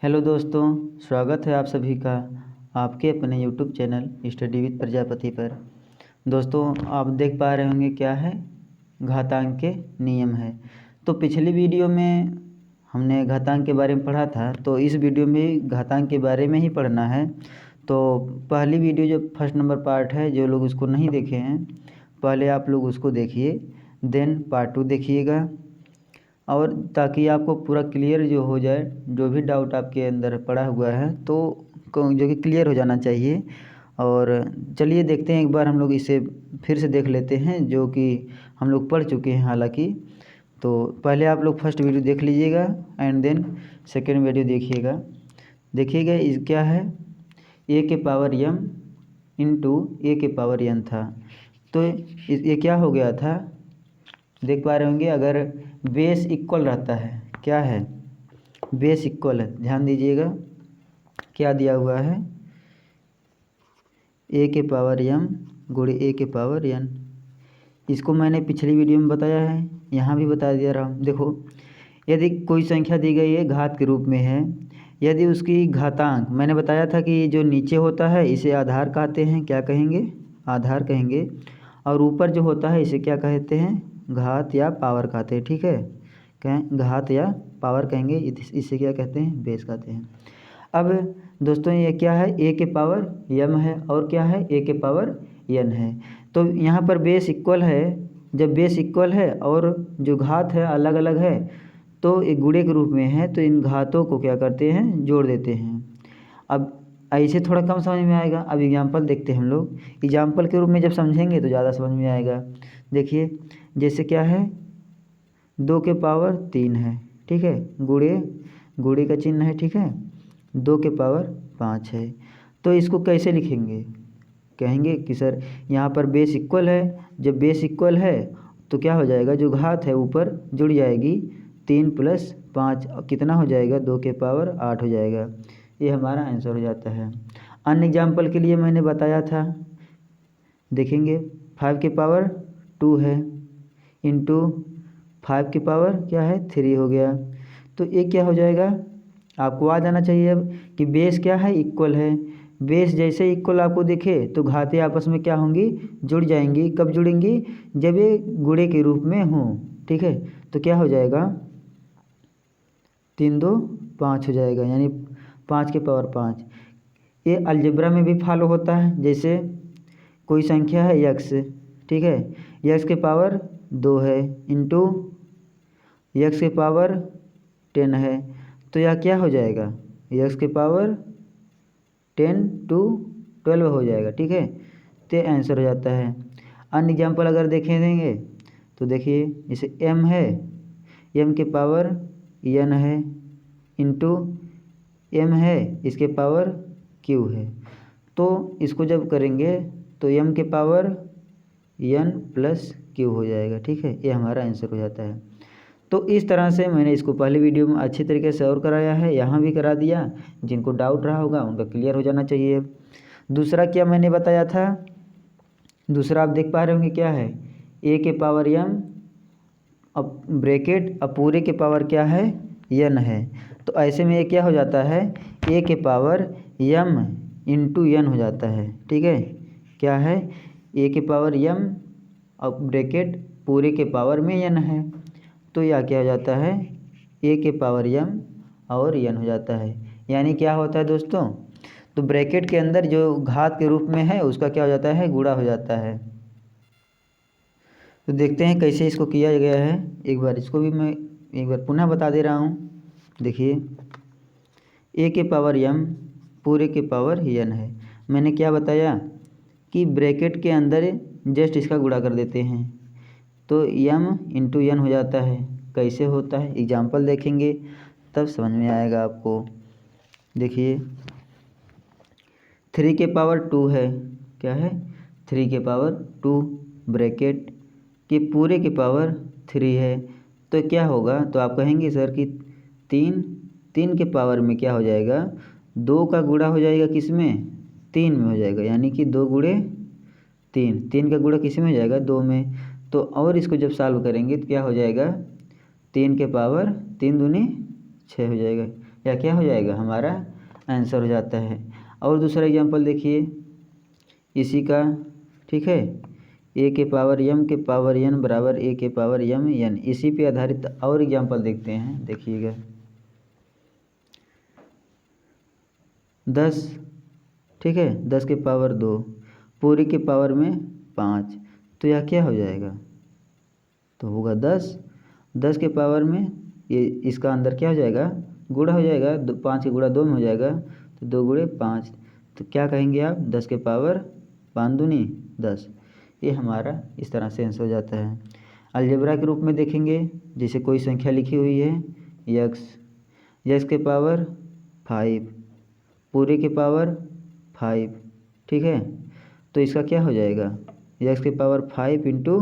Hello दोस्तों, स्वागत है आप सभी का आपके अपने YouTube channel study with Prajapati पर। दोस्तों, आप देख पा रहे होंगे क्या है, घातांक के नियम है। तो पिछली वीडियो में हमने घातांक के बारे में पढ़ा था, तो इस वीडियो में घातांक के बारे में ही पढ़ना है। तो पहली वीडियो जो फर्स्ट नंबर पार्ट है, जो लोग उसको नहीं देखे हैं पहले आप लोग उसको देखिए, देन पार्ट 2 देखिएगा, और ताकि आपको पूरा क्लियर जो हो जाए, जो भी डाउट आपके अंदर पड़ा हुआ है तो जो कि क्लियर हो जाना चाहिए। और चलिए देखते हैं, एक बार हम लोग इसे फिर से देख लेते हैं, जो कि हम लोग पढ़ चुके हैं हालांकि। तो पहले आप लोग फर्स्ट वीडियो देख लीजिएगा एंड देन सेकेंड वीडियो देखिएगा इस क्या है, ए के पावर m इंटू ए के पावर n था। तो ये क्या हो गया था, देख पा रहे होंगे। अगर बेस इक्वल रहता है, क्या है, बेस इक्वल है, ध्यान दीजिएगा क्या दिया हुआ है, ए के पावर m गुणे ए के पावर n। इसको मैंने पिछली वीडियो में बताया है, यहाँ भी बता दिया रहा हूँ। देखो, यदि कोई संख्या दी गई है, घात के रूप में है, यदि उसकी घातांक, मैंने बताया था कि जो नीचे होता है इसे आधार कहते हैं, क्या कहेंगे, आधार कहेंगे। और ऊपर जो होता है इसे क्या कहते हैं, घात या पावर कहते हैं। ठीक है, कहें घात या पावर कहेंगे, इसे क्या कहते हैं, बेस कहते हैं। अब दोस्तों ये क्या है, ए के पावर m है, और क्या है, ए के पावर n है। तो यहाँ पर बेस इक्वल है, जब बेस इक्वल है और जो घात है अलग अलग है, तो एक गुणे के रूप में है, तो इन घातों को क्या करते हैं, जोड़ देते हैं। अब ऐसे थोड़ा कम समझ में आएगा। अब एग्जाम्पल देखते हैं हम लोग, एग्जाम्पल के रूप में जब समझेंगे तो ज़्यादा समझ में आएगा। देखिए, जैसे क्या है, 2 के पावर 3 है, ठीक है, गुणे का चिन्ह है, ठीक है, 2 के पावर 5 है। तो इसको कैसे लिखेंगे, कहेंगे कि सर यहाँ पर बेस इक्वल है, जब बेस इक्वल है तो क्या हो जाएगा, जो घात है ऊपर जुड़ जाएगी, 3 + 5 कितना हो जाएगा, 2 के पावर 8 हो जाएगा। ये हमारा आंसर हो जाता है। अन्य एग्जाम्पल के लिए मैंने बताया था, देखेंगे 5 के पावर 2 है, इंटू 5 के पावर क्या है, 3 हो गया। तो ये क्या हो जाएगा, आपको आ जाना चाहिए अब कि बेस क्या है, इक्वल है। बेस जैसे इक्वल आपको दिखे तो घातें आपस में क्या होंगी, जुड़ जाएंगी। कब जुड़ेंगी, जब ये गुणे के रूप में हों। ठीक है, तो क्या हो जाएगा, 3 2 5 हो जाएगा, यानी 5 के पावर 5। ये अलजेब्रा में भी फॉलो होता है। जैसे कोई संख्या है x, ठीक है, x के पावर 2 है, इंटू x के पावर 10 है, तो यह क्या हो जाएगा, x के पावर 10 to 12 हो जाएगा। ठीक है, तो आंसर हो जाता है। अन्य एग्जाम्पल अगर देंगे तो देखिए, जैसे m है, m के पावर n है, इंटू m है, इसके पावर q है। तो इसको जब करेंगे तो m के पावर n + q हो जाएगा। ठीक है, ये हमारा आंसर हो जाता है। तो इस तरह से मैंने इसको पहले वीडियो में अच्छी तरीके से और कराया है, यहाँ भी करा दिया। जिनको डाउट रहा होगा उनका क्लियर हो जाना चाहिए। दूसरा क्या मैंने बताया था, दूसरा आप देख पा रहे होंगे क्या है, ए के पावर m, अब ब्रैकेट, अब पूरे के पावर क्या है, n है। तो ऐसे में ये क्या हो जाता है, ए के पावर m इंटू n हो जाता है। ठीक है, क्या है, ए के पावर m, अब ब्रैकेट पूरे के पावर में n है, तो यह क्या हो जाता है, ए के पावर m और n हो जाता है। यानी क्या होता है दोस्तों, तो ब्रैकेट के अंदर जो घात के रूप में है उसका क्या हो जाता है, गुणा हो जाता है। तो देखते हैं कैसे इसको किया गया है। एक बार इसको भी मैं एक बार पुनः बता दे रहा हूँ। देखिए, ए के पावर m पूरे के पावर n है। मैंने क्या बताया कि ब्रैकेट के अंदर जस्ट इसका गुणा कर देते हैं, तो m इंटू n हो जाता है। कैसे होता है, एग्जाम्पल देखेंगे तब समझ में आएगा आपको। देखिए, 3 के पावर 2 है, क्या है, 3 के पावर 2 ब्रैकेट के पूरे के पावर 3 है, तो क्या होगा, तो आप कहेंगे सर कि 3 के पावर में क्या हो जाएगा, 2 का गुणा हो जाएगा, किस में, 3 में हो जाएगा, यानी कि 2 गुणे 3, 3 का गुणा किस में हो जाएगा, 2 में। तो और इसको जब सॉल्व करेंगे तो क्या हो जाएगा, 3 के पावर 3 दूनी 6 हो जाएगा। या क्या हो जाएगा, हमारा आंसर हो जाता है। और दूसरा एग्जांपल देखिए इसी का, ठीक है, ए के पावर एम के पावर एन बराबर ए के पावर एम एन। इसी पे आधारित और एग्जांपल देखते हैं, देखिएगा 10, ठीक है, 10 के पावर 2 पूरे के पावर में 5, तो यह क्या हो जाएगा, तो होगा 10 के पावर में ये इसका अंदर क्या हो जाएगा, गुणा हो जाएगा, 5 के गुणा 2 में हो जाएगा, तो 2 गुणे 5, तो क्या कहेंगे आप, 10 के पावर 5 दूनी 10। ये हमारा इस तरह से आंसर हो जाता है। अलजेब्रा के रूप में देखेंगे, जैसे कोई संख्या लिखी हुई है यक्स के पावर 5 पूरे के पावर 5, ठीक है, तो इसका क्या हो जाएगा, यक्स के पावर 5 इंटू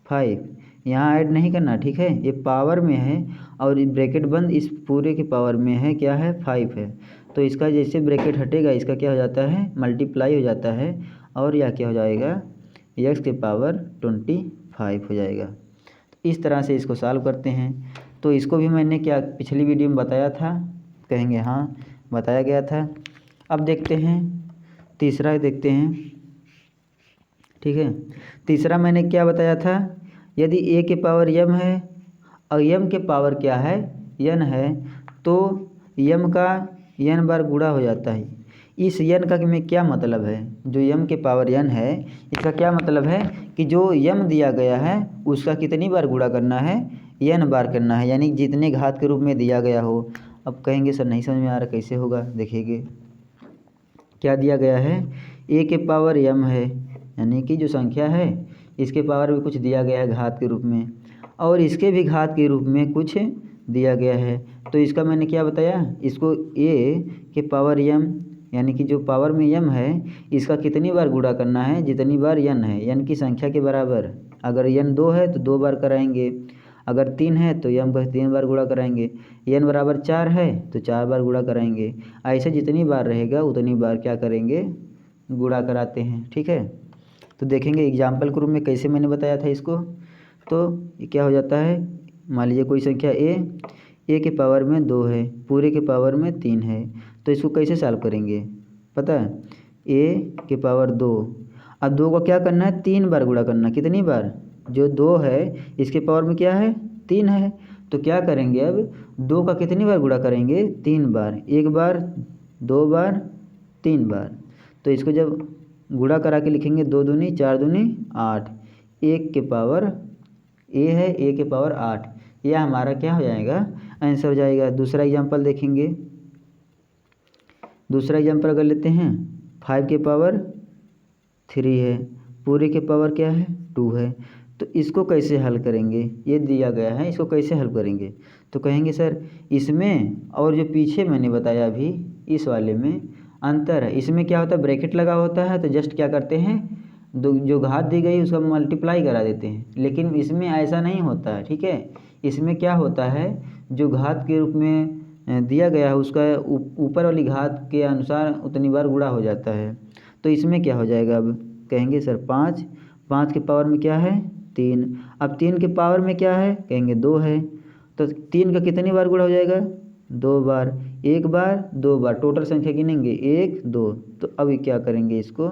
5, यहाँ ऐड नहीं करना, ठीक है, ये पावर में है और ब्रैकेट बंद इस पूरे के पावर में है, क्या है, 5 है, तो इसका जैसे ब्रैकेट हटेगा इसका क्या हो जाता है, मल्टीप्लाई हो जाता है, और यह क्या हो जाएगा, एक्स के पावर 25 हो जाएगा। इस तरह से इसको सॉल्व करते हैं। तो इसको भी मैंने क्या पिछली वीडियो में बताया था, कहेंगे हाँ बताया गया था। अब देखते हैं तीसरा, देखते हैं, ठीक है, तीसरा मैंने क्या बताया था, यदि ए के पावर यम है और यम के पावर क्या है, यन है, तो यम का यन बार गुणा हो जाता है। इस यन का में क्या मतलब है, जो यम के पावर यन है इसका क्या मतलब है कि जो यम दिया गया है उसका कितनी बार गुणा करना है, यन बार करना है, यानी जितने घात के रूप में दिया गया हो। अब कहेंगे सर नहीं समझ में आ रहा, कैसे होगा, देखिए क्या दिया गया है, ए के पावर यम है, यानी कि जो संख्या है इसके पावर में कुछ दिया गया है घात के रूप में, और इसके भी घात के रूप में कुछ दिया गया है। तो इसका मैंने क्या बताया, इसको ए के पावर यम यानी कि जो पावर में यम है इसका कितनी बार गुणा करना है, जितनी बार यन है, यन की संख्या के बराबर। अगर यन 2 है तो 2 बार कराएंगे, अगर 3 है तो यम का 3 बार गुणा कराएंगे, यन बराबर 4 है तो 4 बार गुणा कराएंगे। ऐसे जितनी बार रहेगा उतनी बार क्या करेंगे, गुणा कराते हैं, ठीक है। तो देखेंगे एग्जाम्पल के रूप में कैसे मैंने बताया था इसको। तो ये क्या हो जाता है, मान लीजिए कोई संख्या ए के पावर में 2 है पूरे के पावर में 3 है, तो इसको कैसे सॉल्व करेंगे, पता है, ए के पावर 2, अब 2 को क्या करना है, 3 बार गुणा करना, कितनी बार, जो 2 है इसके पावर में क्या है, 3 है, तो क्या करेंगे अब 2 का कितनी बार गुणा करेंगे, 3 बार, 1 बार 2 बार 3 बार। तो इसको जब गुणा करा के लिखेंगे 2 दूनी 4 दूनी 8, 1 के पावर ए है, ए के पावर 8, यह हमारा क्या हो जाएगा, आंसर हो जाएगा। दूसरा एग्जांपल देखेंगे, दूसरा एग्जांपल अगर लेते हैं 5 के पावर 3 है पूरे के पावर क्या है 2 है, तो इसको कैसे हल करेंगे, ये दिया गया है, इसको कैसे हल करेंगे, तो कहेंगे सर इसमें और जो पीछे मैंने बताया अभी इस वाले में अंतर है, इसमें क्या होता है ब्रैकेट लगा होता है, तो जस्ट क्या करते हैं जो घात दी गई उसका मल्टीप्लाई करा देते हैं, लेकिन इसमें ऐसा नहीं होता है, ठीक है। इसमें क्या होता है जो घात के रूप में दिया गया है उसका ऊपर वाली घात के अनुसार उतनी बार गुणा हो जाता है। तो इसमें क्या हो जाएगा, अब कहेंगे सर 5 के पावर में क्या है 3, अब 3 के पावर में क्या है, कहेंगे 2 है, तो 3 का कितनी बार गुणा हो जाएगा, 2 बार, 1 बार 2 बार, टोटल संख्या गिनेंगे 1 2, तो अब क्या करेंगे इसको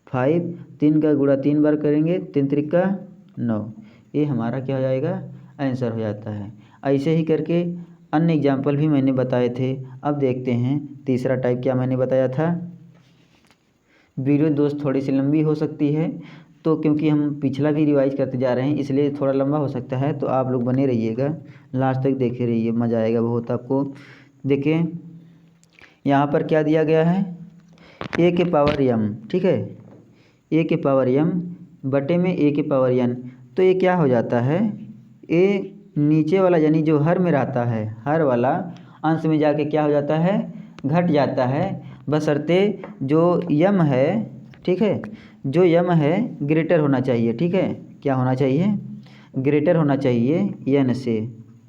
5 3 का गुणा 3 बार करेंगे, 3 त्रिका 9, ये हमारा क्या हो जाएगा, आंसर हो जाता है। ऐसे ही करके अन्य एग्जाम्पल भी मैंने बताए थे। अब देखते हैं तीसरा टाइप क्या मैंने बताया था। वीडियो दोस्त थोड़ी सी लंबी हो सकती है, तो क्योंकि हम पिछला भी रिवाइज करते जा रहे हैं इसलिए थोड़ा लंबा हो सकता है, तो आप लोग बने रहिएगा, लास्ट तक देखे रहिए, मज़ा आएगा बहुत आपको। देखें यहाँ पर क्या दिया गया है, ए के पावर यम, ठीक है, ए के पावर यम बटे में ए के पावर यन, तो ये क्या हो जाता है, ए नीचे वाला यानी जो हर में रहता है हर वाला अंश में जाके क्या हो जाता है, घट जाता है, बशर्ते जो यम है, ठीक है, जो यम है ग्रेटर होना चाहिए, ठीक है, क्या होना चाहिए, ग्रेटर होना चाहिए यन से,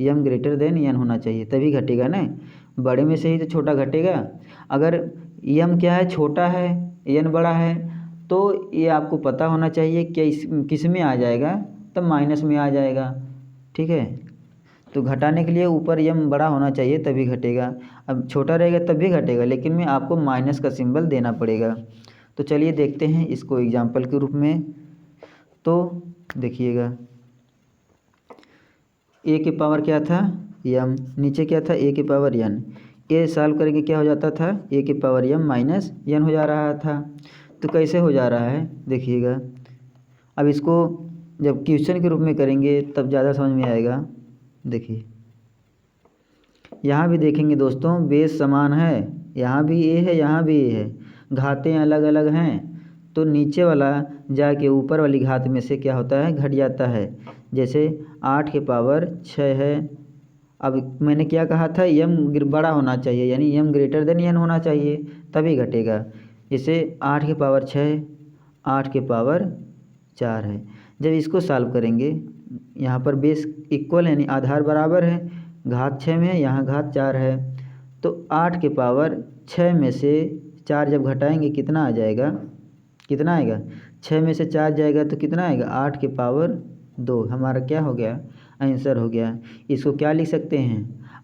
यम ग्रेटर देन यन होना चाहिए, तभी घटेगा ना, बड़े में से ही तो छोटा घटेगा। अगर यम क्या है छोटा है यन बड़ा है, तो ये आपको पता होना चाहिए कि किस में आ जाएगा, तब माइनस में आ जाएगा, ठीक है। तो घटाने के लिए ऊपर यम बड़ा होना चाहिए तभी घटेगा। अब छोटा रहेगा तब भी घटेगा, लेकिन में आपको माइनस का सिंबल देना पड़ेगा। तो चलिए देखते हैं इसको एग्जाम्पल के रूप में। तो देखिएगा, ए के पावर क्या था यम, नीचे क्या था ए के पावर एन। ए सॉल्व करेंगे क्या हो जाता था, ए के पावर एम माइनस एन हो जा रहा था। तो कैसे हो जा रहा है देखिएगा। अब इसको जब क्वेश्चन के रूप में करेंगे तब ज़्यादा समझ में आएगा। देखिए यहाँ भी देखेंगे दोस्तों, बेस समान है, यहाँ भी ए है यहाँ भी ए है, घातें अलग अलग हैं, तो नीचे वाला जाके ऊपर वाली घात में से क्या होता है, घट जाता है। जैसे 8 के पावर 6 है। अब मैंने क्या कहा था, यम बड़ा होना चाहिए, यानी यम ग्रेटर देन एन होना चाहिए तभी घटेगा। जैसे 8 के पावर 6, 8 के पावर 4 है। जब इसको सॉल्व करेंगे, यहाँ पर बेस इक्वल है यानी आधार बराबर है, घात 6 में है, यहाँ घात 4 है। तो 8 के पावर 6 में से 4 जब घटाएंगे कितना आ जाएगा, कितना आएगा, 6 में से 4 जाएगा तो कितना आएगा, 8 के पावर 2। हमारा क्या हो गया, आंसर हो गया। इसको क्या लिख सकते हैं,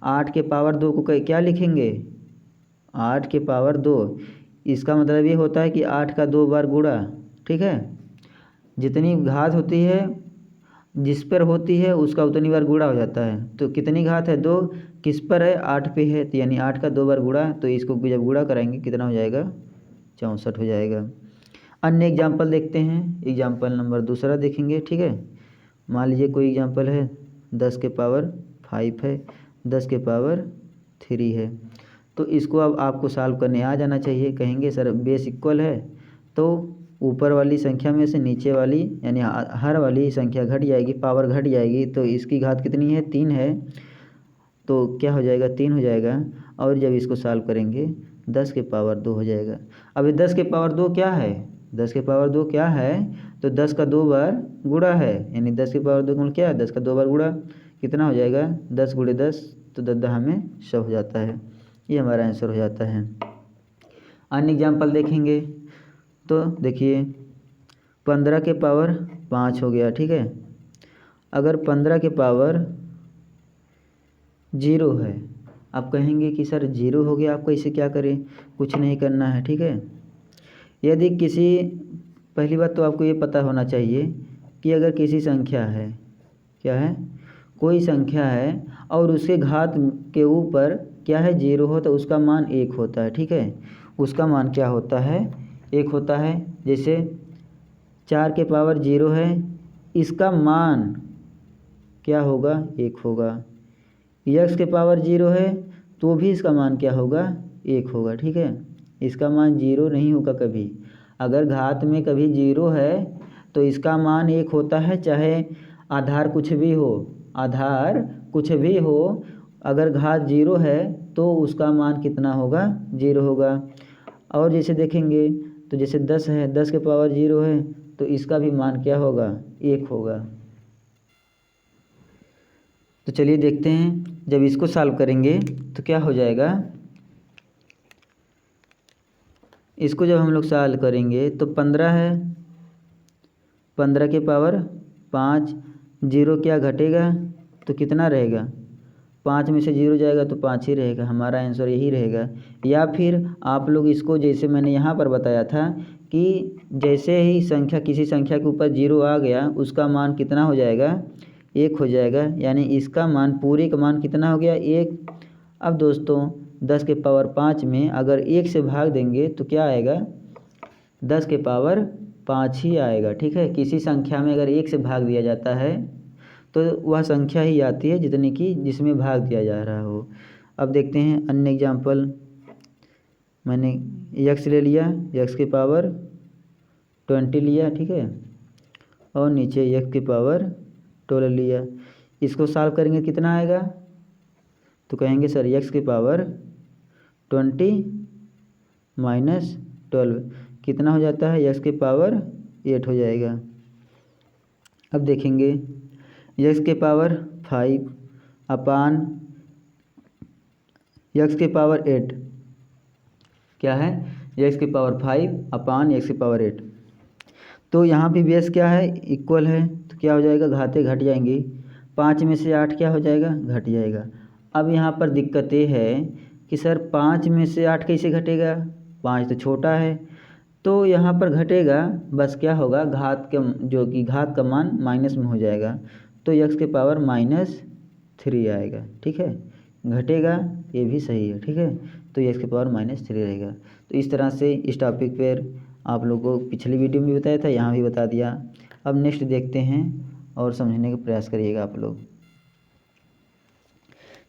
8 के पावर 2 को क्या लिखेंगे, 8 के पावर 2। इसका मतलब ये होता है कि 8 का 2 बार गुणा, ठीक है। जितनी घात होती है जिस पर होती है उसका उतनी बार गुणा हो जाता है। तो कितनी घात है, 2, किस पर है, 8 पे है, तो यानी 8 का 2 बार गुणा। तो इसको जब गुणा कराएंगे कितना हो जाएगा, 64 हो जाएगा। अन्य एग्जाम्पल देखते हैं, एग्जाम्पल नंबर दूसरा देखेंगे, ठीक है। मान लीजिए कोई एग्जाम्पल है 10 के पावर 5 है, 10 के पावर 3 है। तो इसको अब आपको सॉल्व करने आ जाना चाहिए। कहेंगे सर बेस इक्वल है, तो ऊपर वाली संख्या में से नीचे वाली यानी हर वाली संख्या घट जाएगी, पावर घट जाएगी। तो इसकी घात कितनी है, 3 है, तो क्या हो जाएगा, 3 हो जाएगा। और जब इसको सॉल्व करेंगे 10 के पावर 2 हो जाएगा। अब ये 10 के पावर 2 क्या है, 10 के पावर 2 क्या है, तो 10 का 2 बार गुणा है, यानी 10 के पावर 2 गुण क्या है, 10 का 2 बार गुणा, कितना हो जाएगा, 10 गुणे 10 तो 10 में 100 हो जाता है। ये हमारा आंसर हो जाता है। अन्य एग्जाम्पल देखेंगे तो देखिए 15 के पावर 5 हो गया, ठीक है। अगर 15 के पावर 0 है, आप कहेंगे कि सर 0 हो गया, आपको इसे क्या करें, कुछ नहीं करना है, ठीक है। यदि किसी, पहली बात तो आपको ये पता होना चाहिए कि अगर किसी संख्या है, क्या है, कोई संख्या है और उसके घात के ऊपर क्या है, 0 हो, तो उसका मान 1 होता है, ठीक है। उसका मान क्या होता है, 1 होता है। जैसे 4 के पावर 0 है, इसका मान क्या होगा, 1 होगा। x के पावर 0 है तो भी इसका मान क्या होगा, 1 होगा, ठीक है। इसका मान 0 नहीं होगा कभी। अगर घात में कभी 0 है तो इसका मान 1 होता है, चाहे आधार कुछ भी हो, आधार कुछ भी हो, अगर घात 0 है तो उसका मान कितना होगा, 0 होगा। और जैसे देखेंगे तो जैसे 10 है, 10 के पावर 0 है तो इसका भी मान क्या होगा, 1 होगा। तो चलिए देखते हैं, जब इसको सॉल्व करेंगे तो क्या हो जाएगा। इसको जब हम लोग सॉल्व करेंगे तो 15 है, 15 के पावर 5, 0 क्या घटेगा तो कितना रहेगा, 5 में से 0 जाएगा तो 5 ही रहेगा। हमारा आंसर यही रहेगा। या फिर आप लोग इसको जैसे मैंने यहाँ पर बताया था कि जैसे ही संख्या, किसी संख्या के ऊपर 0 आ गया, उसका मान कितना हो जाएगा, 1 हो जाएगा, यानी इसका मान, पूरे का मान कितना हो गया, 1। अब दोस्तों 10 के पावर 5 में अगर 1 से भाग देंगे तो क्या आएगा, 10 के पावर 5 ही आएगा, ठीक है। किसी संख्या में अगर 1 से भाग दिया जाता है तो वह संख्या ही आती है जितनी की जिसमें भाग दिया जा रहा हो। अब देखते हैं अन्य एग्जाम्पल। मैंने x ले लिया, x के पावर 20 लिया, ठीक है, और नीचे x के पावर 12 लिया। इसको सॉल्व करेंगे कितना आएगा, तो कहेंगे सर x के पावर 20 माइनस 12 कितना हो जाता है, x के पावर 8 हो जाएगा। अब देखेंगे x के पावर 5 अपान x के पावर 8 क्या है, x के पावर 5 अपान x के पावर 8। तो यहाँ भी बेस क्या है, इक्वल है, तो क्या हो जाएगा, घातें घट जाएंगी, 5 में से 8 क्या हो जाएगा, घट जाएगा। अब यहाँ पर दिक्कत ये है कि सर 5 में से 8 कैसे घटेगा, 5 तो छोटा है, तो यहाँ पर घटेगा, बस क्या होगा, घात के जो कि घात का मान माइनस में हो जाएगा, तो x के पावर -3 आएगा। ठीक है, घटेगा, ये भी सही है। ठीक है, तो x के पावर -3 रहेगा। तो इस तरह से इस टॉपिक पर आप लोगों को पिछली वीडियो में भी बताया था, यहाँ भी बता दिया। अब नेक्स्ट देखते हैं और समझने का प्रयास करिएगा आप लोग।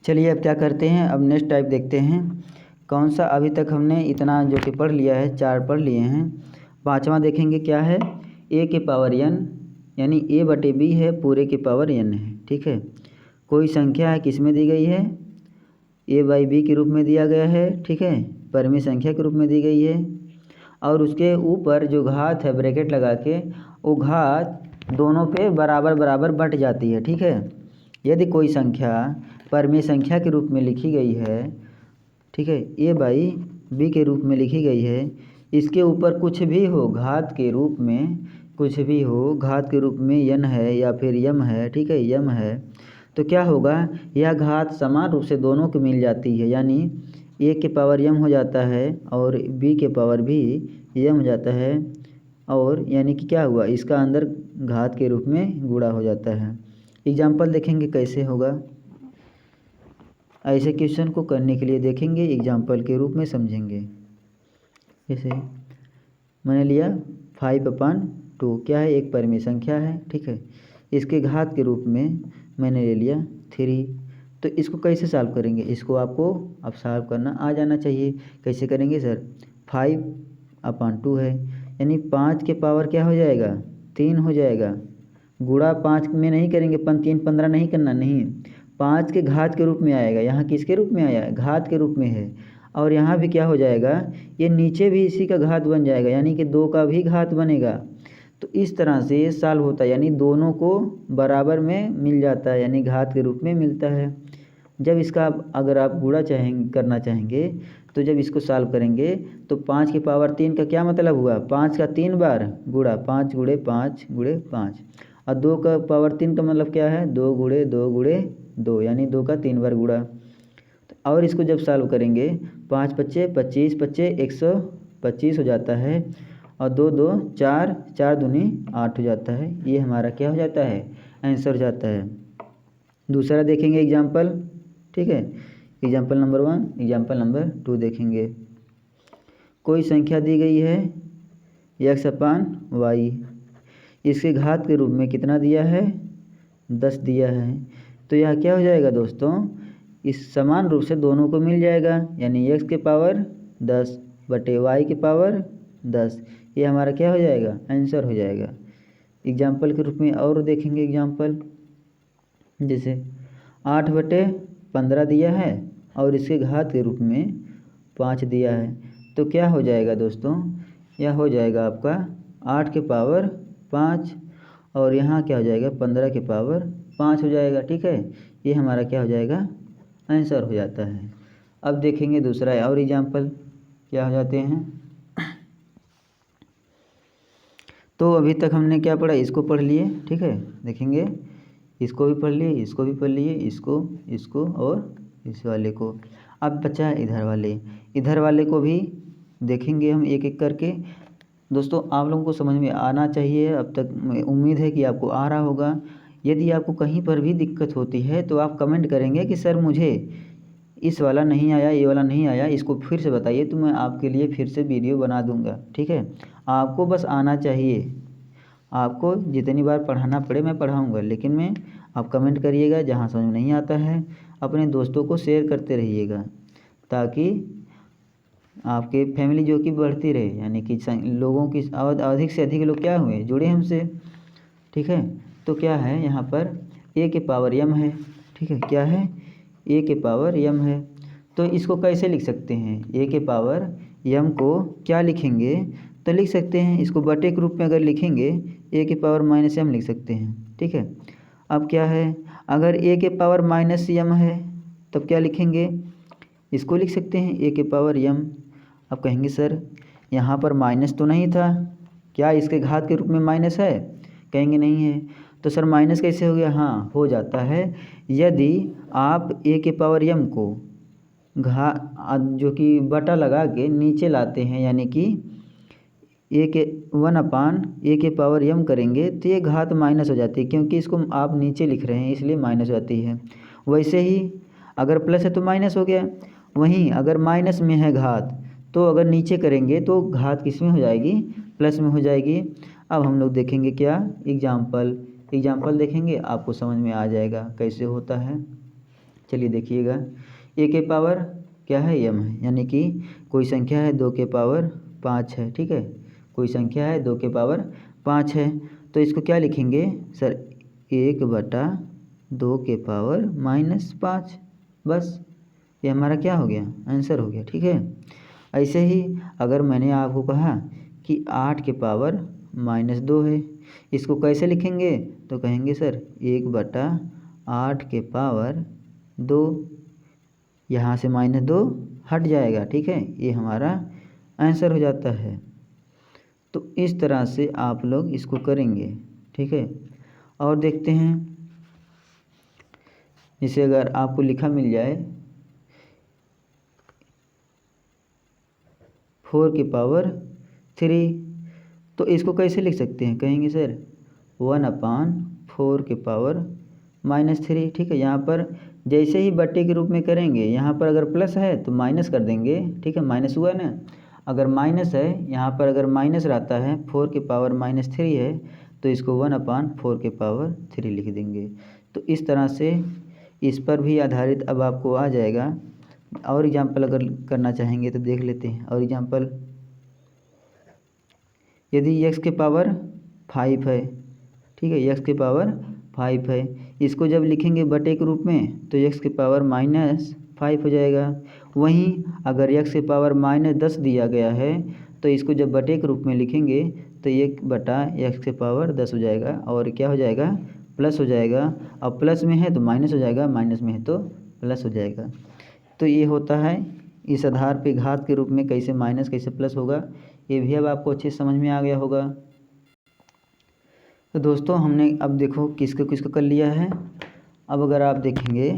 चलिए अब क्या करते हैं, अब नेक्स्ट टाइप देखते हैं। कौन सा, अभी तक हमने इतना जो कि पढ़ लिया है, 4 पढ़ लिए हैं। 5वां देखेंगे क्या है, a के पावर n, यानी a/b है, पूरे के पावर n है। ठीक है, कोई संख्या है, किस में दी गई है, a/b के रूप में दिया गया है। ठीक है, परिमेय संख्या के रूप में दी गई है, और उसके ऊपर जो घात है ब्रैकेट लगा के, वो घात दोनों पे बराबर बराबर बट जाती है। ठीक है, यदि कोई संख्या परिमेय संख्या के रूप में लिखी गई है, ठीक है, a/b के रूप में लिखी गई है, इसके ऊपर कुछ भी हो घात के रूप में, कुछ भी हो घात के रूप में n है या फिर m है, ठीक है, m है, तो क्या होगा, यह घात समान रूप से दोनों को मिल जाती है, यानी a के पावर m हो जाता है और b के पावर भी m हो जाता है, और यानी कि क्या हुआ, इसका अंदर घात के रूप में गुणा हो जाता है। एग्जाम्पल देखेंगे कैसे होगा, ऐसे क्वेश्चन को करने के लिए देखेंगे एग्जाम्पल के रूप में समझेंगे। जैसे मैंने लिया 5/2, क्या है, एक परिमेय संख्या है। ठीक है, इसके घात के रूप में मैंने ले लिया 3, तो इसको कैसे सॉल्व करेंगे, इसको आपको अब सॉल्व करना आ जाना चाहिए। कैसे करेंगे सर, 5/2 है, यानी 5 के पावर क्या हो जाएगा, 3 हो जाएगा, गुणा 5 में नहीं करेंगे, 3 15 नहीं करना, नहीं, 5 के घात के रूप में आएगा। यहाँ किसके रूप में आया, घात के रूप में है, और यहाँ भी क्या हो जाएगा, ये नीचे भी इसी का घात बन जाएगा, यानी कि 2 का भी घात बनेगा। तो इस तरह से ये सॉल्व होता है, यानी दोनों को बराबर में मिल जाता है, यानी घात के रूप में मिलता है। जब इसका अगर आप गुणा करना चाहेंगे, तो जब इसको सॉल्व करेंगे तो 5 के पावर 3 का क्या मतलब हुआ, 5 का 3 बार गुणा, 5 × 5 × 5, और 2 का पावर 3 का मतलब क्या है, 2 × 2 × 2, यानी 2 का 3 बार गुणा। और इसको जब सॉल्व करेंगे, 5 × 5 = 25, 25 125 हो जाता है, और 2 2 4, 4 दूनी 8 हो जाता है। ये हमारा क्या हो जाता है, आंसर हो जाता है। दूसरा देखेंगे एग्जाम्पल। ठीक है, एग्जाम्पल नंबर 1, एग्जाम्पल नंबर 2 देखेंगे। कोई संख्या दी गई है x/y, इसके घात के रूप में कितना दिया है, 10 दिया है, तो यह क्या हो जाएगा दोस्तों, इस समान रूप से दोनों को मिल जाएगा, यानी x के पावर 10 बटे y के पावर 10, ये हमारा क्या हो जाएगा, आंसर हो जाएगा। एग्जाम्पल के रूप में और देखेंगे एग्जाम्पल, जैसे 8/15 दिया है और इसके घात के रूप में 5 दिया है, तो क्या हो जाएगा दोस्तों, यह हो जाएगा आपका 8 के पावर 5, और यहाँ क्या हो जाएगा, 15 के पावर 5 हो जाएगा। ठीक है, ये हमारा क्या हो जाएगा, आंसर हो जाता है। अब देखेंगे दूसरा और एग्जाम्पल क्या हो जाते हैं। तो अभी तक हमने क्या पढ़ा, इसको पढ़ लिए। ठीक है, देखेंगे इसको भी पढ़ लिए, इसको भी पढ़ लिए, इसको और इस वाले को। अब बचा है इधर वाले को भी देखेंगे हम एक एक करके। दोस्तों आप लोगों को समझ में आना चाहिए, अब तक उम्मीद है कि आपको आ रहा होगा। यदि आपको कहीं पर भी दिक्कत होती है तो आप कमेंट करेंगे कि सर मुझे इस वाला नहीं आया, ये वाला नहीं आया, इसको फिर से बताइए, तो मैं आपके लिए फिर से वीडियो बना दूंगा। ठीक है, आपको बस आना चाहिए, आपको जितनी बार पढ़ाना पड़े मैं पढ़ाऊंगा, लेकिन आप कमेंट करिएगा, जहाँ समझ नहीं आता है अपने दोस्तों को शेयर करते रहिएगा, ताकि आपके फैमिली जो कि बढ़ती रहे, यानी कि लोगों की अधिक से अधिक लोग क्या हुए, जुड़े हमसे। ठीक है, तो क्या है यहाँ पर a के पावर m है। ठीक है, क्या है, a के पावर m है, तो इसको कैसे लिख सकते हैं, a के पावर m को क्या लिखेंगे, तो लिख सकते हैं इसको बटे के रूप में अगर लिखेंगे a के पावर -m लिख सकते हैं। ठीक है, अब क्या है, अगर a के पावर -m है तब क्या लिखेंगे, इसको लिख सकते हैं a के पावर m। अब कहेंगे सर यहाँ पर माइनस तो नहीं था, क्या इसके घात के रूप में माइनस है, कहेंगे नहीं है, तो सर माइनस कैसे हो गया? हाँ, हो जाता है यदि आप ए के पावर यम को जो कि बटा लगा के नीचे लाते हैं, यानी कि ए के 1/a यम करेंगे तो ये घात माइनस हो जाती है, क्योंकि इसको आप नीचे लिख रहे हैं इसलिए माइनस हो जाती है। वैसे ही अगर प्लस है तो माइनस हो गया, वहीं अगर माइनस में है घात तो अगर नीचे करेंगे तो घात किस में हो जाएगी? प्लस में हो जाएगी। अब हम लोग देखेंगे क्या? एग्जाम्पल देखेंगे, आपको समझ में आ जाएगा कैसे होता है। चलिए देखिएगा, ए के पावर क्या है? यम है, यानी कि कोई संख्या है 2 के पावर 5 है, ठीक है। कोई संख्या है 2 के पावर 5 है, तो इसको क्या लिखेंगे सर? 1/2 के पावर -5। बस ये हमारा क्या हो गया? आंसर हो गया, ठीक है। ऐसे ही अगर मैंने आपको कहा कि 8 के पावर -2 है, इसको कैसे लिखेंगे? तो कहेंगे सर 1/8 के पावर 2, यहाँ से -2 हट जाएगा, ठीक है। ये हमारा आंसर हो जाता है। तो इस तरह से आप लोग इसको करेंगे, ठीक है। और देखते हैं, जैसे अगर आपको लिखा मिल जाए 4 के पावर 3, तो इसको कैसे लिख सकते हैं? कहेंगे सर 1/4 के पावर -3, ठीक है। यहाँ पर जैसे ही बट्टे के रूप में करेंगे, यहाँ पर अगर प्लस है तो माइनस कर देंगे, ठीक है। माइनस हुआ ना, अगर माइनस है यहाँ पर, अगर माइनस रहता है 4 के पावर -3 है तो इसको 1/4 के पावर 3 लिख देंगे। तो इस तरह से इस पर भी आधारित अब आपको आ जाएगा। और एग्जाम्पल अगर करना चाहेंगे तो देख लेते हैं। और एग्जाम्पल, यदि x के पावर 5 है, ठीक है, x के पावर 5 है, इसको जब लिखेंगे बटे के रूप में तो x के पावर -5 हो जाएगा। वहीं अगर x के पावर -10 दिया गया है तो इसको जब बटे के रूप में लिखेंगे तो 1/x के पावर 10 हो जाएगा, और क्या हो जाएगा? प्लस हो जाएगा। अब प्लस में है तो माइनस हो जाएगा, माइनस में है तो प्लस हो जाएगा। तो ये होता है, इस आधार पे घात के रूप में कैसे माइनस कैसे प्लस होगा, ये भी अब आपको अच्छे समझ में आ गया होगा। तो दोस्तों हमने अब देखो किसको किसको कर लिया है। अब अगर आप देखेंगे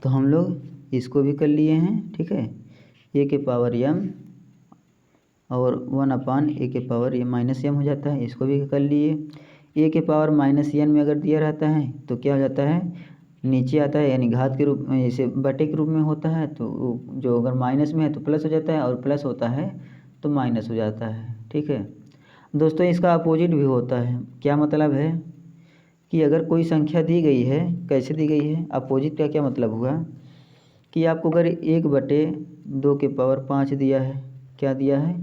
तो हम लोग इसको भी कर लिए हैं, ठीक है। ए के पावर यम और 1/a के पावर ये -m हो जाता है, इसको भी कर लिए। ए के पावर -n में अगर दिया रहता है तो क्या हो जाता है? नीचे आता है, यानी घात के रूप में, जैसे बटे के रूप में होता है तो जो अगर माइनस में है तो प्लस हो जाता है, और प्लस होता है तो माइनस हो जाता है, ठीक है। दोस्तों इसका अपोजिट भी होता है। क्या मतलब है कि अगर कोई संख्या दी गई है, कैसे दी गई है? अपोजिट का क्या मतलब हुआ कि आपको अगर 1/2 के पावर 5 दिया है, क्या दिया है?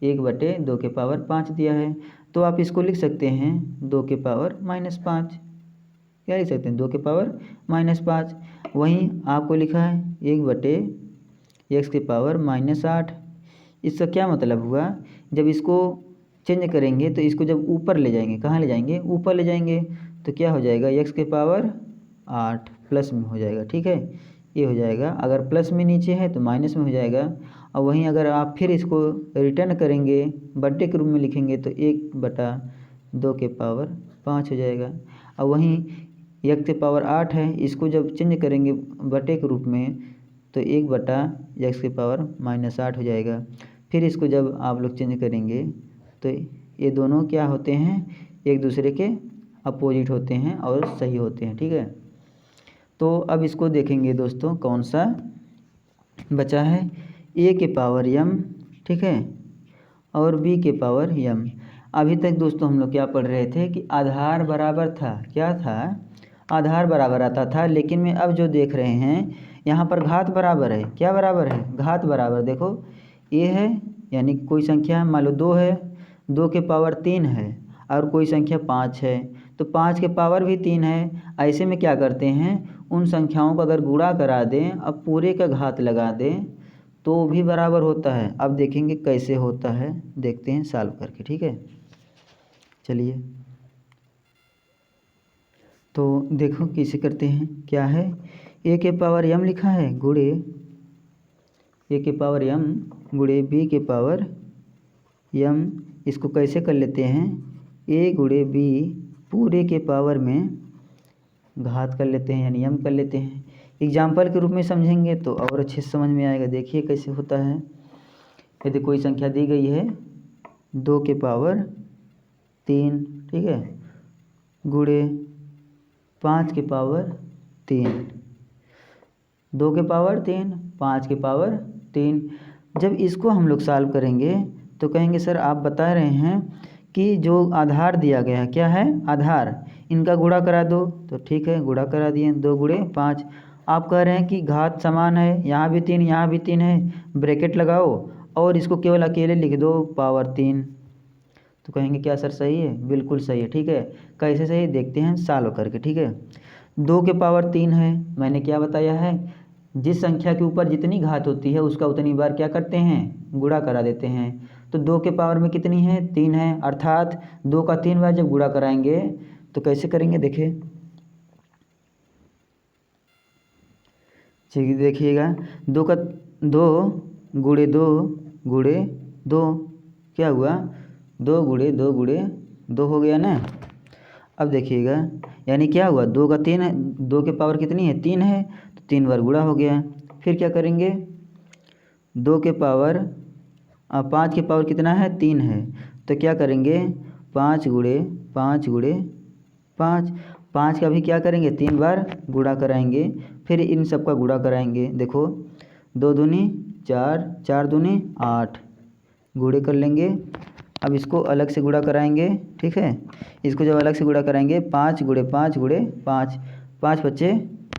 1/2 के पावर 5 दिया है, तो आप इसको लिख सकते हैं 2 के पावर -5। क्या लिख सकते हैं? 2 के पावर -5। वहीं आपको लिखा है 1/x के पावर -8। इसका क्या मतलब हुआ? जब इसको चेंज करेंगे तो इसको जब ऊपर ले जाएंगे, कहाँ ले जाएंगे? ऊपर ले जाएंगे, तो क्या हो जाएगा? x के पावर 8 प्लस में हो जाएगा, ठीक है। ये हो जाएगा, अगर प्लस में नीचे है तो माइनस में हो जाएगा। और वहीं अगर आप फिर इसको रिटर्न करेंगे, बट्टे के रूप में लिखेंगे तो 1/2 के पावर 5 हो जाएगा। और वहीं x के पावर 8 है, इसको जब चेंज करेंगे बटे के रूप में तो 1/x के पावर -8 हो जाएगा। फिर इसको जब आप लोग चेंज करेंगे तो ये दोनों क्या होते हैं? एक दूसरे के अपोजिट होते हैं और सही होते हैं, ठीक है। तो अब इसको देखेंगे दोस्तों, कौन सा बचा है? a के पावर m, ठीक है, और b के पावर m। अभी तक दोस्तों हम लोग क्या पढ़ रहे थे कि आधार बराबर था। क्या था? आधार बराबर आता था, लेकिन में अब जो देख रहे हैं यहाँ पर घात बराबर है। क्या बराबर है? घात बराबर। देखो ये है, यानी कोई संख्या मान लो 2 है, 2 के पावर 3 है, और कोई संख्या 5 है तो 5 के पावर भी 3 है। ऐसे में क्या करते हैं, उन संख्याओं को अगर गुणा करा दें, अब पूरे का घात लगा दें तो भी बराबर होता है। अब देखेंगे कैसे होता है, देखते हैं सॉल्व करके, ठीक है। चलिए तो देखो कैसे करते हैं। क्या है? a के पावर m लिखा है गुणे a के पावर m गुणे b के पावर m। इसको कैसे कर लेते हैं? a गुणे b पूरे के पावर में घात कर लेते हैं, यानी m कर लेते हैं। एग्जाम्पल के रूप में समझेंगे तो और अच्छे से समझ में आएगा। देखिए कैसे होता है। यदि कोई संख्या दी गई है 2 के पावर 3, ठीक है, गुणे 5 के पावर 3, 2 के पावर 3, 5 के पावर 3। जब इसको हम लोग सॉल्व करेंगे तो कहेंगे सर आप बता रहे हैं कि जो आधार दिया गया है, क्या है आधार, इनका गुणा करा दो। तो ठीक है, गुणा करा दिए, 2 गुणे 5। आप कह रहे हैं कि घात समान है, यहाँ भी 3 यहाँ भी 3 है, ब्रैकेट लगाओ और इसको केवल अकेले लिख दो पावर 3। तो कहेंगे क्या सर सही है? बिल्कुल सही है। ठीक है, कैसे सही देखते हैं सॉल्व करके। ठीक है, 2 के पावर 3 है, मैंने क्या बताया है, जिस संख्या के ऊपर जितनी घात होती है उसका उतनी बार क्या करते हैं, गुणा करा देते हैं। तो 2 के पावर में कितनी है, 3 है, अर्थात 2 का 3 बार जब गुणा कराएंगे तो कैसे करेंगे, देखिए ठीक देखिएगा, 2 का 2 गुणे 2 गुणे 2 क्या हुआ, 2 गुणे 2 गुणे 2 हो गया ना। अब देखिएगा यानी क्या हुआ, 2 का 3 है, 2 के पावर कितनी है, 3 है, तो 3 बार गुणा हो गया। फिर क्या करेंगे, 2 के पावर 5 के पावर कितना है, 3 है, तो क्या करेंगे 5 गुणे 5 गुणे 5, 5 का भी क्या करेंगे 3 बार गुणा कराएंगे। फिर इन सब का गुणा कराएंगे। देखो 2 दूनी 4, 4 दूनी 8, गुणे कर लेंगे। अब इसको अलग से गुणा कराएंगे। ठीक है, इसको जब अलग से गुणा कराएंगे 5 गुणे 5 गुणे 5, 5 पच्चे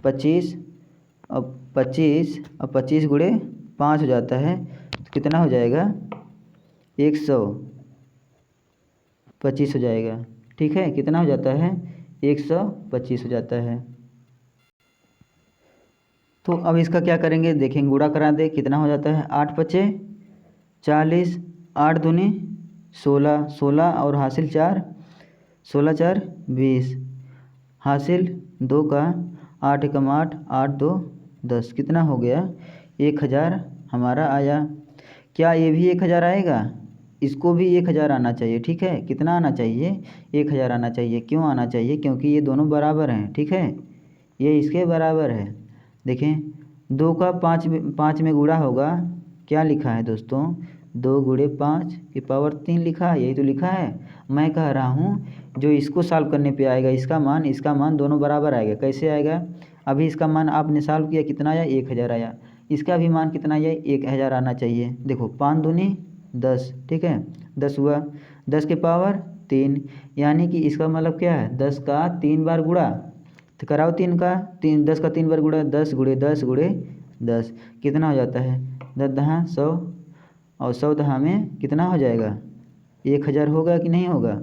25, अब 25 गुणे 5 हो जाता है, तो कितना हो जाएगा 125 हो जाएगा। ठीक है, कितना हो जाता है 125 हो जाता है। तो अब इसका क्या करेंगे, देखेंगे गुणा करा दे, कितना हो जाता है 8 पच्चे 40, 8 दूनी 16, 16 और हासिल 4, 16 4 20, हासिल 2 का 8 एकम 8, 8 2 10, कितना हो गया 1000 हमारा आया। क्या ये भी 1000 आएगा, इसको भी 1000 आना चाहिए। ठीक है, कितना आना चाहिए 1000 आना चाहिए। क्यों आना चाहिए, क्योंकि ये दोनों बराबर हैं। ठीक है, ये इसके बराबर है। देखें 2 का 5 में गुणा होगा, क्या लिखा है दोस्तों, 2 गुणे 5 की पावर 3 लिखा है, यही तो लिखा है। मैं कह रहा हूँ जो इसको सॉल्व करने पे आएगा इसका मान दोनों बराबर आएगा। कैसे आएगा, अभी इसका मान आपने सॉल्व किया, कितना आया 1000 आया, इसका भी मान कितना आया 1000 आना चाहिए। देखो 5 दूनी 10, ठीक है 10 हुआ, 10 के पावर 3, यानी कि इसका मतलब क्या है 10 का 3 बार गुणा, तो कराओ 3 का 3, 10 का 3 बार गुणा, 10 गुणे 10 गुणे 10, कितना हो जाता है 10 दहा 100, और 100 दहा में कितना हो जाएगा 1000 होगा कि नहीं होगा,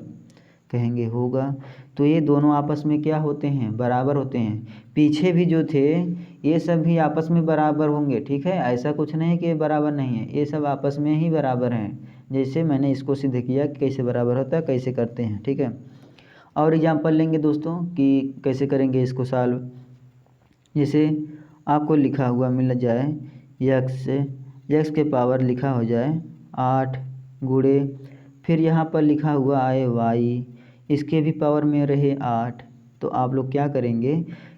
कहेंगे होगा। तो ये दोनों आपस में क्या होते हैं, बराबर होते हैं। पीछे भी जो थे ये सब भी आपस में बराबर होंगे। ठीक है, ऐसा कुछ नहीं कि बराबर नहीं है, ये सब आपस में ही बराबर हैं। जैसे मैंने इसको सिद्ध किया कि कैसे बराबर होता है, कैसे करते हैं। ठीक है, और एग्जाम्पल लेंगे दोस्तों कि कैसे करेंगे इसको सॉल्व। जैसे आपको लिखा हुआ मिल जाए यक्स के पावर लिखा हो जाए 8 गुणे, फिर यहाँ पर लिखा हुआ आए वाई, इसके भी पावर में रहे 8, तो आप लोग क्या करेंगे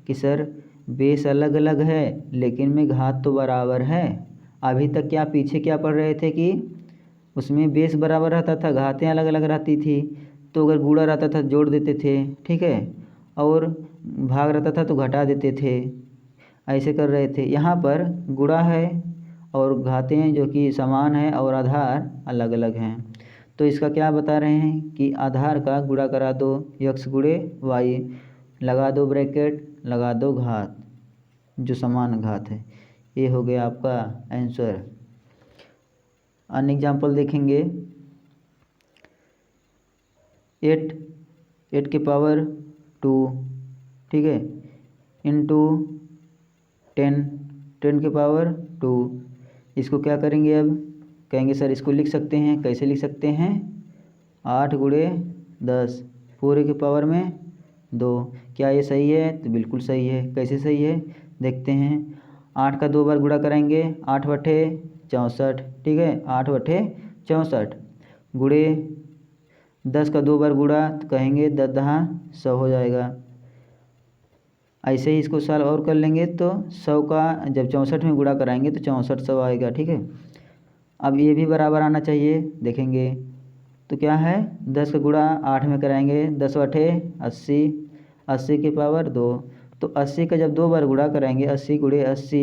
कि सर बेस अलग अलग है लेकिन में घात तो बराबर है। अभी तक क्या पीछे क्या पढ़ रहे थे कि उसमें बेस बराबर रहता था, घातें अलग अलग रहती थी, तो अगर गुणा रहता था जोड़ देते थे। ठीक है, और भाग रहता था तो घटा देते थे, ऐसे कर रहे थे। यहाँ पर गुणा है और घातें जो कि समान है और आधार अलग अलग हैं। तो इसका क्या बता रहे हैं कि आधार का गुणा करा दो, यक्स गुणे वाई, लगा दो ब्रैकेट, लगा दो घात जो समान घात है। ये हो गया आपका आंसर। अन्य एग्जाम्पल देखेंगे 8 के पावर 2, ठीक है, इंटू 10 के पावर 2। इसको क्या करेंगे, अब कहेंगे सर इसको लिख सकते हैं, कैसे लिख सकते हैं 8 गुणे 10 पूरे के पावर में 2। क्या ये सही है, तो बिल्कुल सही है। कैसे सही है देखते हैं, 8 का 2 बार गुणा कराएंगे, 8 बटे 64, ठीक है 8 बटे 64 गुणे 10 का 2 बार गुणा तो कहेंगे 10 दहा 100 हो जाएगा। ऐसे ही इसको सॉल्व और कर लेंगे तो 100 का जब 64 में गुणा कराएंगे तो 6400 आएगा। ठीक है, अब ये भी बराबर आना चाहिए। देखेंगे तो क्या है, 10 का गुणा 8 में कराएंगे, 10 8 80, 80 की पावर 2। तो 80 का जब 2 बार गुणा कराएंगे 80 गुणे 80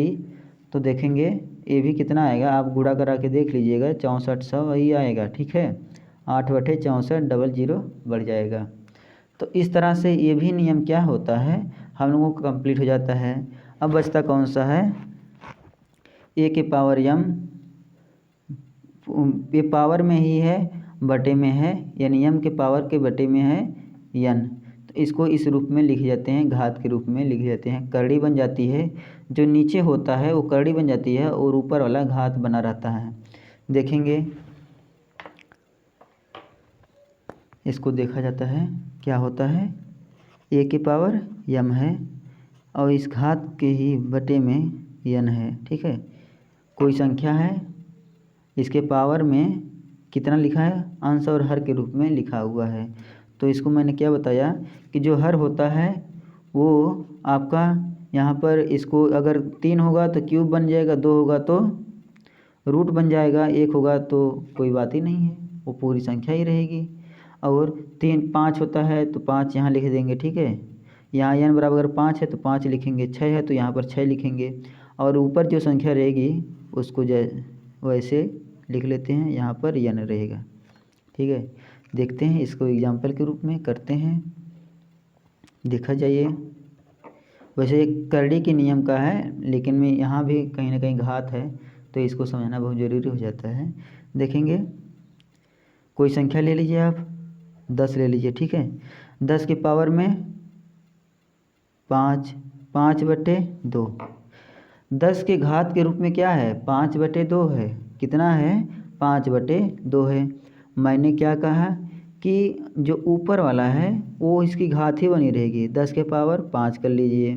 तो देखेंगे ये भी कितना आएगा, आप गुणा करा के देख लीजिएगा, 6400 ही आएगा। ठीक है, 8 बटे 64 डबल जीरो बढ़ जाएगा। तो इस तरह से ये भी नियम क्या होता है हम लोगों को कंप्लीट हो जाता है। अब बचता कौन सा है, ए के पावर यम, ये पावर में ही है बटे में है, यानी यम के पावर के बटे में है यन। तो इसको इस रूप में लिख जाते हैं, घात के रूप में लिख जाते हैं। करड़ी बन जाती है, जो नीचे होता है वो करड़ी बन जाती है और ऊपर वाला घात बना रहता है। देखेंगे इसको देखा जाता है क्या होता है, ए के पावर यम है और इस घात के ही बटे में यन है। ठीक है, कोई संख्या है, इसके पावर में कितना लिखा है, अंश और हर के रूप में लिखा हुआ है। तो इसको मैंने क्या बताया कि जो हर होता है वो आपका यहाँ पर, इसको अगर 3 होगा तो क्यूब बन जाएगा, 2 होगा तो रूट बन जाएगा, 1 होगा तो कोई बात ही नहीं है, वो पूरी संख्या ही रहेगी। और 3 5 होता है तो 5 यहाँ लिख देंगे। ठीक है, यहाँ n बराबर अगर 5 है तो 5 लिखेंगे, 6 है तो यहाँ पर 6 लिखेंगे और ऊपर जो संख्या रहेगी उसको वैसे लिख लेते हैं, यहाँ पर n रहेगा। ठीक है, देखते हैं इसको एग्जाम्पल के रूप में करते हैं, देखा जाइए। वैसे एक करड़ी के नियम का है लेकिन में यहाँ भी कहीं ना कहीं घात है तो इसको समझना बहुत ज़रूरी हो जाता है। देखेंगे कोई संख्या ले लीजिए आप, 10 ले लीजिए। ठीक है, 10 के पावर में 5, 5 बटे 2, 10 के घात के रूप में क्या है, 5 बटे 2 है। कितना है, 5 बटे 2 है। मैंने क्या कहा कि जो ऊपर वाला है वो इसकी घात ही बनी रहेगी, 10 के पावर 5 कर लीजिए।